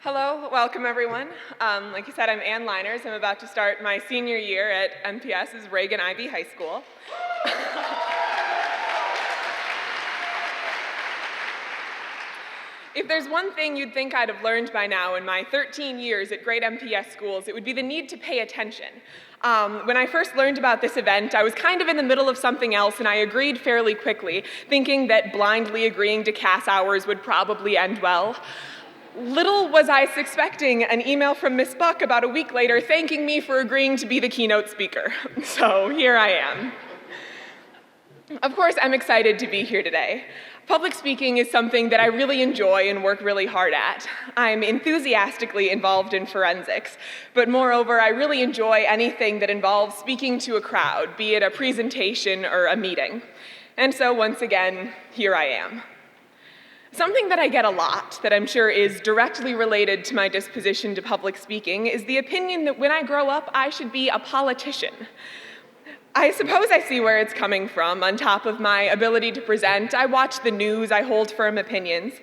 Hello, welcome everyone. Like you said, I'm Ann Liners. I'm about to start my senior year at MPS's Reagan High School. If there's one thing you'd think I'd have learned by now in my 13 years at great MPS schools, it would be the need to pay attention. When I first learned about this event, I was kind of in the middle of something else, and I agreed fairly quickly, thinking that blindly agreeing to CAS hours would probably end well. Little was I expecting an email from Miss Buck about a week later thanking me for agreeing to be the keynote speaker. So here I am. Of course, I'm excited to be here today. Public speaking is something that I really enjoy and work really hard at. I'm enthusiastically involved in forensics, but moreover, I really enjoy anything that involves speaking to a crowd, be it a presentation or a meeting. And so once again, here I am. Something that I get a lot, that I'm sure is directly related to my disposition to public speaking, is the opinion that when I grow up, I should be a politician. I suppose I see where it's coming from. On top of my ability to present, I watch the news, I hold firm opinions.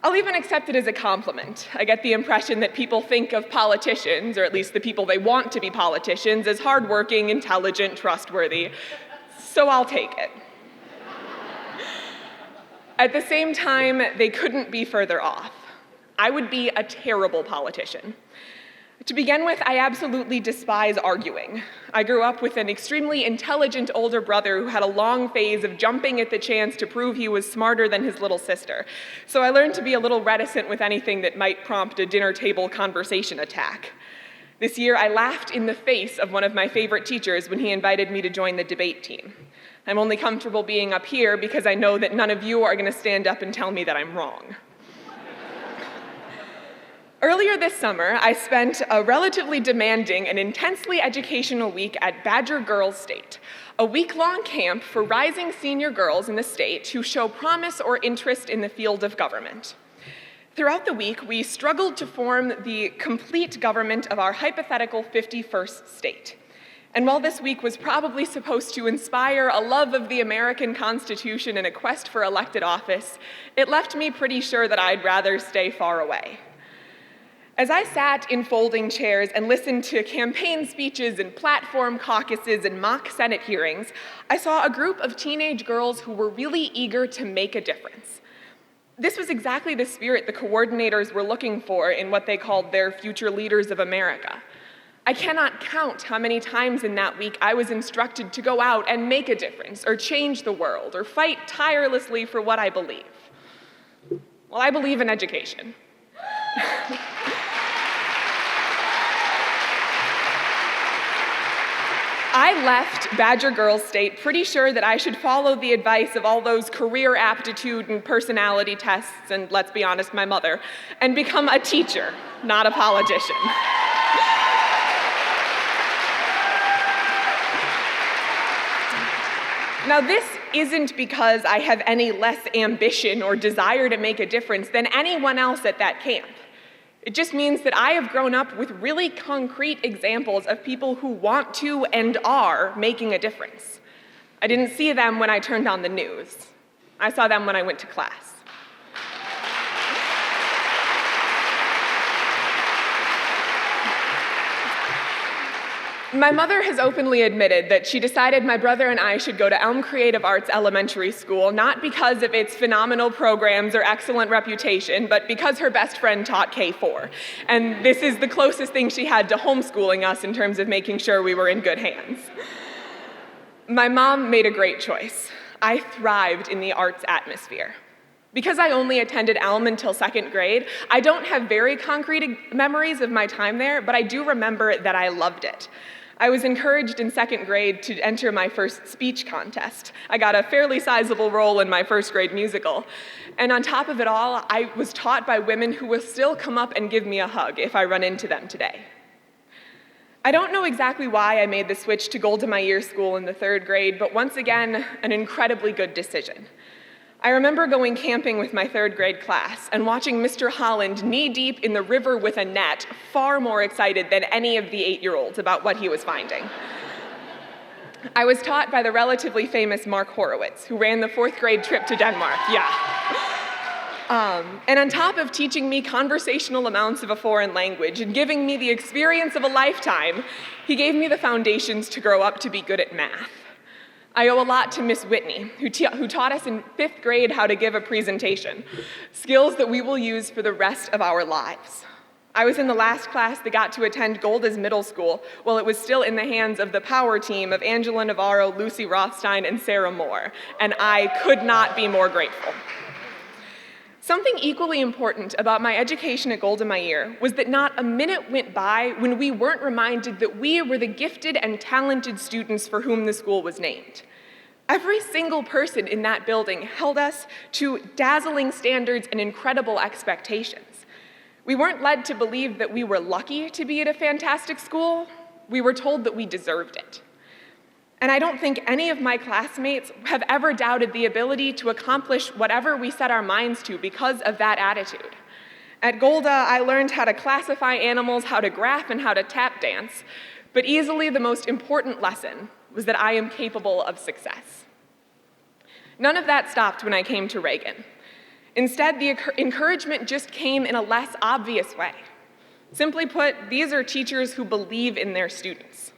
I'll even accept it as a compliment. I get the impression that people think of politicians, or at least the people they want to be politicians, as hardworking, intelligent, trustworthy. So I'll take it. At the same time, they couldn't be further off. I would be a terrible politician. To begin with, I absolutely despise arguing. I grew up with an extremely intelligent older brother who had a long phase of jumping at the chance to prove he was smarter than his little sister. So I learned to be a little reticent with anything that might prompt a dinner table conversation attack. This year, I laughed in the face of one of my favorite teachers when he invited me to join the debate team. I'm only comfortable being up here because I know that none of you are going to stand up and tell me that I'm wrong. Earlier this summer, I spent a relatively demanding and intensely educational week at Badger Girls State, a week-long camp for rising senior girls in the state who show promise or interest in the field of government. Throughout the week, we struggled to form the complete government of our hypothetical 51st state. And while this week was probably supposed to inspire a love of the American Constitution and a quest for elected office, it left me pretty sure that I'd rather stay far away. As I sat in folding chairs and listened to campaign speeches and platform caucuses and mock Senate hearings, I saw a group of teenage girls who were really eager to make a difference. This was exactly the spirit the coordinators were looking for in what they called their future leaders of America. I cannot count how many times in that week I was instructed to go out and make a difference, or change the world, or fight tirelessly for what I believe. Well, I believe in education. I left Badger Girls State pretty sure that I should follow the advice of all those career aptitude and personality tests, and let's be honest, my mother, and become a teacher, not a politician. Now, this isn't because I have any less ambition or desire to make a difference than anyone else at that camp. It just means that I have grown up with really concrete examples of people who want to and are making a difference. I didn't see them when I turned on the news. I saw them when I went to class. My mother has openly admitted that she decided my brother and I should go to Elm Creative Arts Elementary School, not because of its phenomenal programs or excellent reputation, but because her best friend taught K-4. And this is the closest thing she had to homeschooling us in terms of making sure we were in good hands. My mom made a great choice. I thrived in the arts atmosphere. Because I only attended Elm until second grade, I don't have very concrete memories of my time there, but I do remember that I loved it. I was encouraged in second grade to enter my first speech contest. I got a fairly sizable role in my first grade musical. And on top of it all, I was taught by women who will still come up and give me a hug if I run into them today. I don't know exactly why I made the switch to Golda Meir School in the third grade, but once again, an incredibly good decision. I remember going camping with my third grade class and watching Mr. Holland knee-deep in the river with a net, far more excited than any of the 8-year-olds about what he was finding. I was taught by the relatively famous Mark Horowitz, who ran the fourth grade trip to Denmark. Yeah. And on top of teaching me conversational amounts of a foreign language and giving me the experience of a lifetime, he gave me the foundations to grow up to be good at math. I owe a lot to Miss Whitney, who taught us in 5th grade how to give a presentation, skills that we will use for the rest of our lives. I was in the last class that got to attend Golda's middle school while it was still in the hands of the power team of Angela Navarro, Lucy Rothstein, and Sarah Moore, and I could not be more grateful. Something equally important about my education at Golda Meir was that not a minute went by when we weren't reminded that we were the gifted and talented students for whom the school was named. Every single person in that building held us to dazzling standards and incredible expectations. We weren't led to believe that we were lucky to be at a fantastic school. We were told that we deserved it. And I don't think any of my classmates have ever doubted the ability to accomplish whatever we set our minds to because of that attitude. At Golda, I learned how to classify animals, how to graph, and how to tap dance. But easily the most important lesson was that I am capable of success. None of that stopped when I came to Reagan. Instead, the encouragement just came in a less obvious way. Simply put, these are teachers who believe in their students.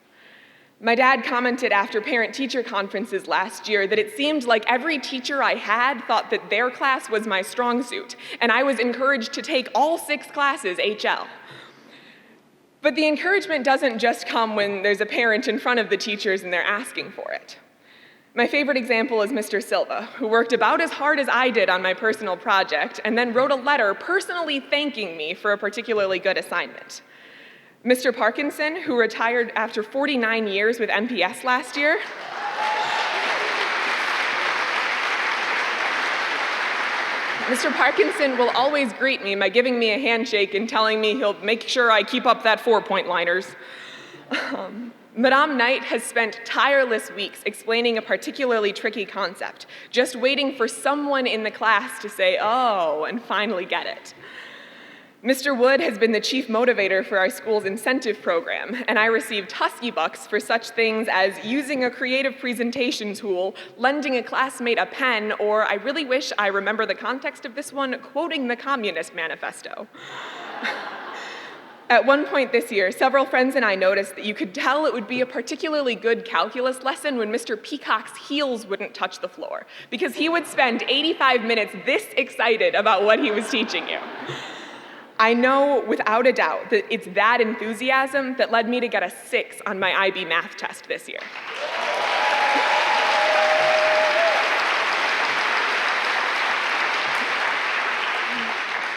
My dad commented after parent-teacher conferences last year that it seemed like every teacher I had thought that their class was my strong suit, and I was encouraged to take all 6 classes HL. But the encouragement doesn't just come when there's a parent in front of the teachers and they're asking for it. My favorite example is Mr. Silva, who worked about as hard as I did on my personal project and then wrote a letter personally thanking me for a particularly good assignment. Mr. Parkinson, who retired after 49 years with MPS last year, Mr. Parkinson will always greet me by giving me a handshake and telling me he'll make sure I keep up that 4-point-liners. Madame Knight has spent tireless weeks explaining a particularly tricky concept, just waiting for someone in the class to say, "Oh," and finally get it. Mr. Wood has been the chief motivator for our school's incentive program, and I received Husky Bucks for such things as using a creative presentation tool, lending a classmate a pen, or I really wish I remember the context of this one, quoting the Communist Manifesto. At one point this year, several friends and I noticed that you could tell it would be a particularly good calculus lesson when Mr. Peacock's heels wouldn't touch the floor, because he would spend 85 minutes this excited about what he was teaching you. I know without a doubt that it's that enthusiasm that led me to get a 6 on my IB math test this year.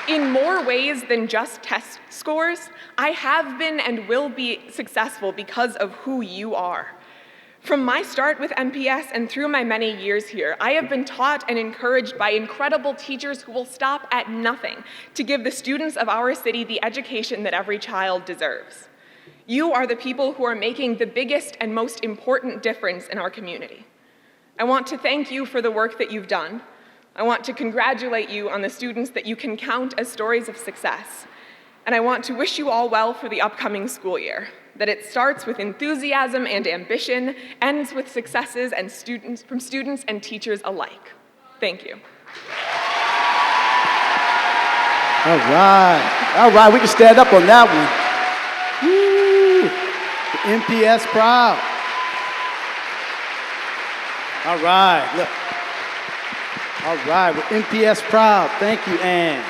In more ways than just test scores, I have been and will be successful because of who you are. From my start with MPS and through my many years here, I have been taught and encouraged by incredible teachers who will stop at nothing to give the students of our city the education that every child deserves. You are the people who are making the biggest and most important difference in our community. I want to thank you for the work that you've done. I want to congratulate you on the students that you can count as stories of success. And I want to wish you all well for the upcoming school year, that it starts with enthusiasm and ambition, ends with successes and from students and teachers alike. Thank you. All right, we can stand up on that one. Woo! MPS proud. All right, look. All right, we're MPS proud. Thank you, Ann.